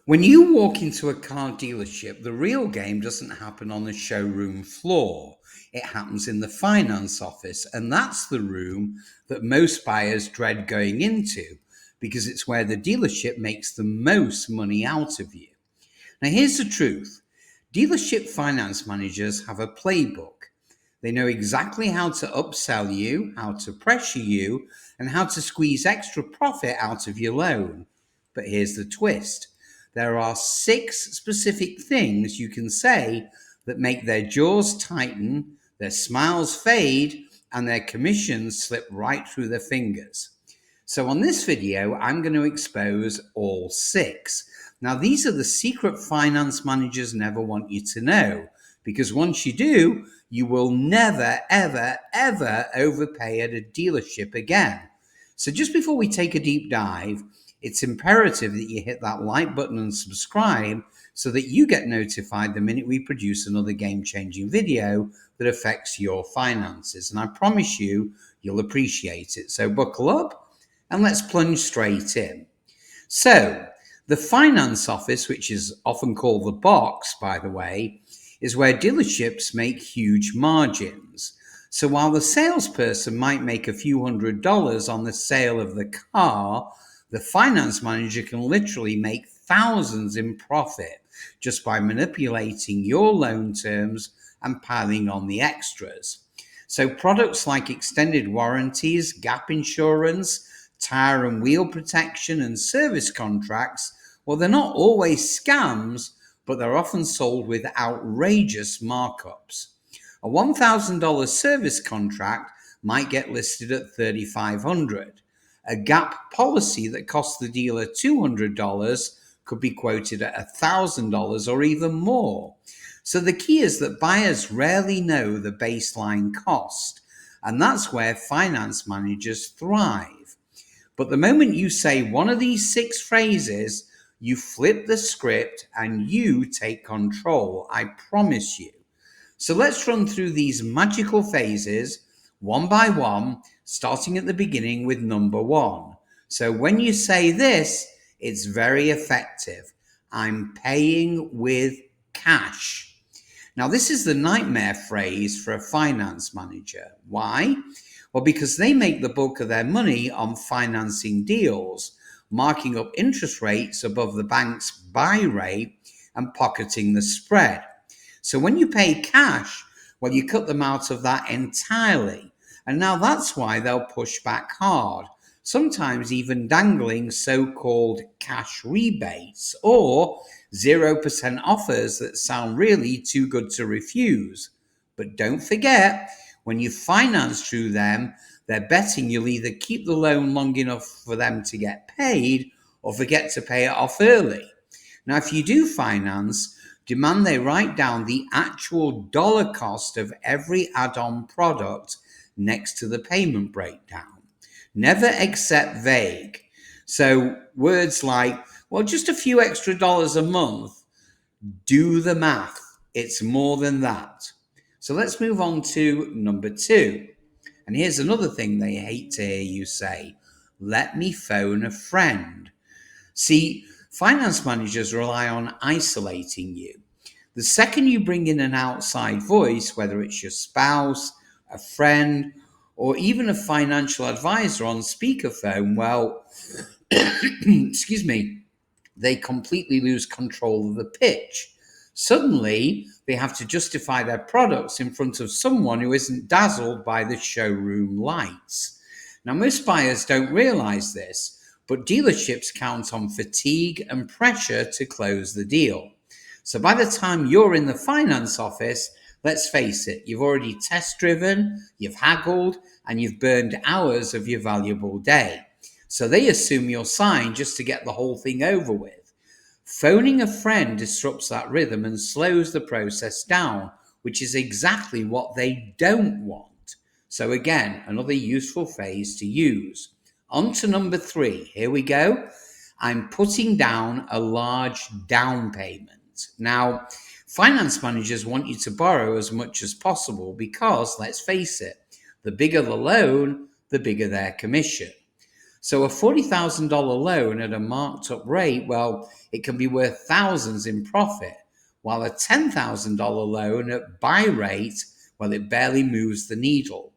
When you walk into a car dealership, the real game doesn't happen on the showroom floor. It happens in the finance office, and that's the room that most buyers dread going into because it's where the dealership makes the most money out of you. Now, here's the truth. Dealership finance managers have a playbook. They know exactly how to upsell you, how to pressure you, and how to squeeze extra profit out of your loan. But here's the twist. There are 6 specific things you can say that make their jaws tighten, their smiles fade, and their commissions slip right through their fingers. So on this video, I'm going to expose all 6. Now, these are the secret finance managers never want you to know, because once you do, you will never, ever, ever overpay at a dealership again. So just before we take a deep dive, it's imperative that you hit that like button and subscribe so that you get notified the minute we produce another game-changing video that affects your finances. And I promise you, you'll appreciate it. So buckle up and let's plunge straight in. So, the finance office, which is often called the box, by the way, is where dealerships make huge margins. So while the salesperson might make a few $100s on the sale of the car, the finance manager can literally make thousands in profit just by manipulating your loan terms and piling on the extras. So products like extended warranties, gap insurance, tire and wheel protection, and service contracts, well, they're not always scams, but they're often sold with outrageous markups. A $1,000 service contract might get listed at $3,500. A gap policy that costs the dealer $200 could be quoted at $1,000 or even more. So the key is that buyers rarely know the baseline cost, and that's where finance managers thrive. But the moment you say one of these 6 phrases, you flip the script and you take control, I promise you. So let's run through these magical phases one by one, starting at the beginning with number 1. So when you say this, it's very effective. I'm paying with cash. Now, this is the nightmare phrase for a finance manager. Why? Well, because they make the bulk of their money on financing deals, marking up interest rates above the bank's buy rate and pocketing the spread. So when you pay cash, well, you cut them out of that entirely. And now that's why they'll push back hard, sometimes even dangling so-called cash rebates or 0% offers that sound really too good to refuse. But don't forget, when you finance through them, they're betting you'll either keep the loan long enough for them to get paid or forget to pay it off early. Now, if you do finance, demand they write down the actual dollar cost of every add-on product next to the payment breakdown. Never accept vague. So words like, well, just a few extra dollars a month. Do the math. It's more than that. So let's move on to number 2. And here's another thing they hate to hear you say. Let me phone a friend. See, finance managers rely on isolating you. The second you bring in an outside voice, whether it's your spouse, a friend, or even a financial advisor on speakerphone, well, excuse me, they completely lose control of the pitch. Suddenly, they have to justify their products in front of someone who isn't dazzled by the showroom lights. Now, most buyers don't realize this, but dealerships count on fatigue and pressure to close the deal. So by the time you're in the finance office, let's face it, you've already test driven, you've haggled, and you've burned hours of your valuable day. So they assume you'll sign just to get the whole thing over with. Phoning a friend disrupts that rhythm and slows the process down, which is exactly what they don't want. So again, another useful phrase to use. On to number 3. Here we go. I'm putting down a large down payment. Now, finance managers want you to borrow as much as possible because, let's face it, the bigger the loan, the bigger their commission. So a $40,000 loan at a marked up rate, well, it can be worth thousands in profit, while a $10,000 loan at buy rate, well, it barely moves the needle.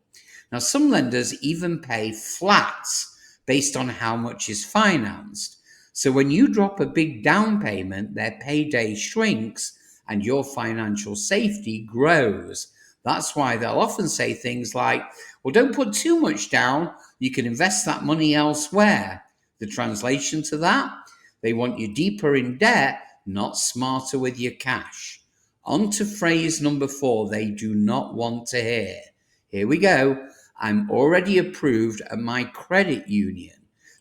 Now, some lenders even pay flats based on how much is financed. So when you drop a big down payment, their payday shrinks and your financial safety grows. That's why they'll often say things like, well, don't put too much down. You can invest that money elsewhere. The translation to that, they want you deeper in debt, not smarter with your cash. On to phrase number 4, they do not want to hear. Here we go. I'm already approved at my credit union.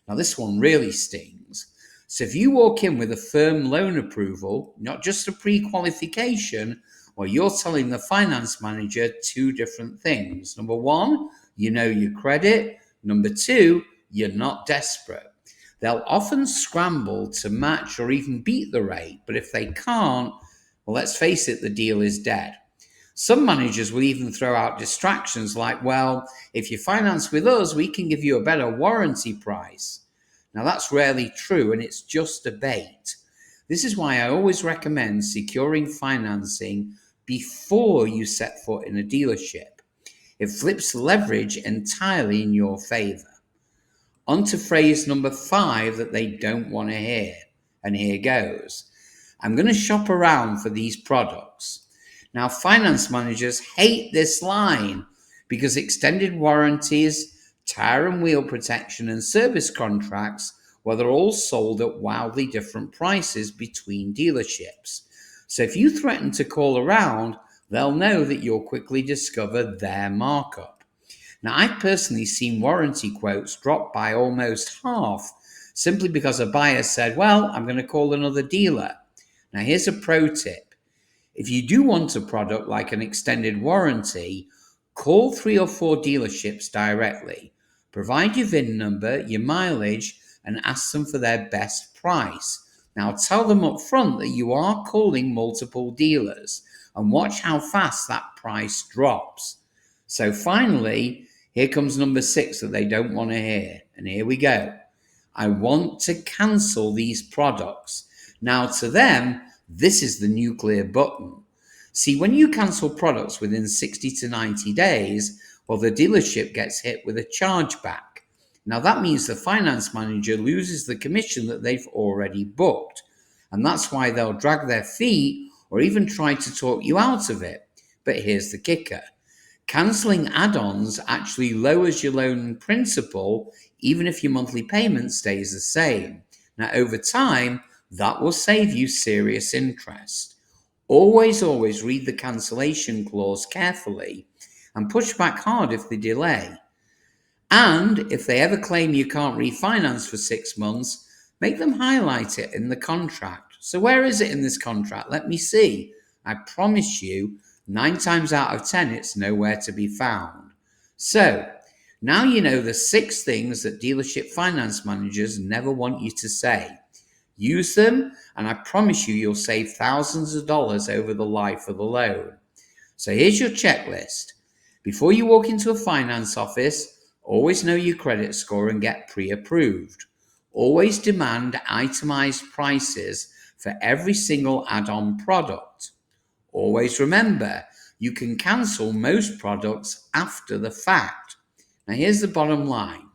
Now, this one really stings. So if you walk in with a firm loan approval, not just a pre-qualification, well, you're telling the finance manager 2 different things. Number 1, you know your credit. Number 2, you're not desperate. They'll often scramble to match or even beat the rate, but if they can't, well, let's face it, the deal is dead. Some managers will even throw out distractions like, well, if you finance with us, we can give you a better warranty price. Now, that's rarely true, and it's just a bait. This is why I always recommend securing financing before you set foot in a dealership. It flips leverage entirely in your favor. On to phrase number 5 that they don't want to hear. And here goes. I'm going to shop around for these products. Now, finance managers hate this line because extended warranties, tire and wheel protection, and service contracts, well, they're all sold at wildly different prices between dealerships. So if you threaten to call around, they'll know that you'll quickly discover their markup. Now, I've personally seen warranty quotes drop by almost half simply because a buyer said, well, I'm going to call another dealer. Now, here's a pro tip. If you do want a product like an extended warranty, call 3 or 4 dealerships directly. Provide your VIN number, your mileage, and ask them for their best price. Now, tell them up front that you are calling multiple dealers and watch how fast that price drops. So finally, here comes number 6 that they don't want to hear. And here we go. I want to cancel these products. Now, to them, this is the nuclear button. See, when you cancel products within 60 to 90 days, well, the dealership gets hit with a chargeback. Now, that means the finance manager loses the commission that they've already booked. And that's why they'll drag their feet or even try to talk you out of it. But here's the kicker. Cancelling add-ons actually lowers your loan principal, even if your monthly payment stays the same. Now, over time, that will save you serious interest. Always read the cancellation clause carefully and push back hard if they delay. And if they ever claim you can't refinance for 6 months, make them highlight it in the contract. So where is it in this contract? Let me see. I promise you, 9 times out of 10, it's nowhere to be found. So now you know the 6 things that dealership finance managers never want you to say. Use them, and I promise you'll save thousands of dollars over the life of the loan. So here's your checklist. Before you walk into a finance office, always know your credit score and get pre-approved. Always demand itemized prices for every single add-on product. Always remember, you can cancel most products after the fact. Now here's the bottom line.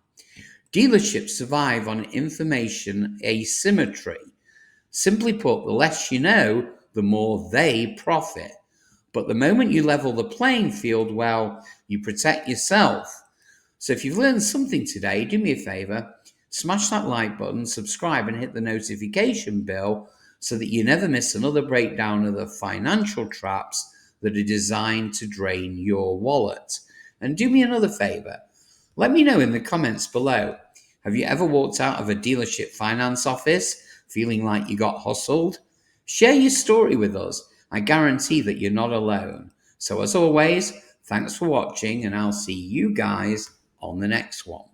Dealerships survive on information asymmetry. Simply put, the less you know, the more they profit. But the moment you level the playing field, well, you protect yourself. So if you've learned something today, do me a favor, smash that like button, subscribe, and hit the notification bell so that you never miss another breakdown of the financial traps that are designed to drain your wallet. And do me another favor, let me know in the comments below. Have you ever walked out of a dealership finance office feeling like you got hustled? Share your story with us. I guarantee that you're not alone. So as always, thanks for watching, and I'll see you guys on the next one.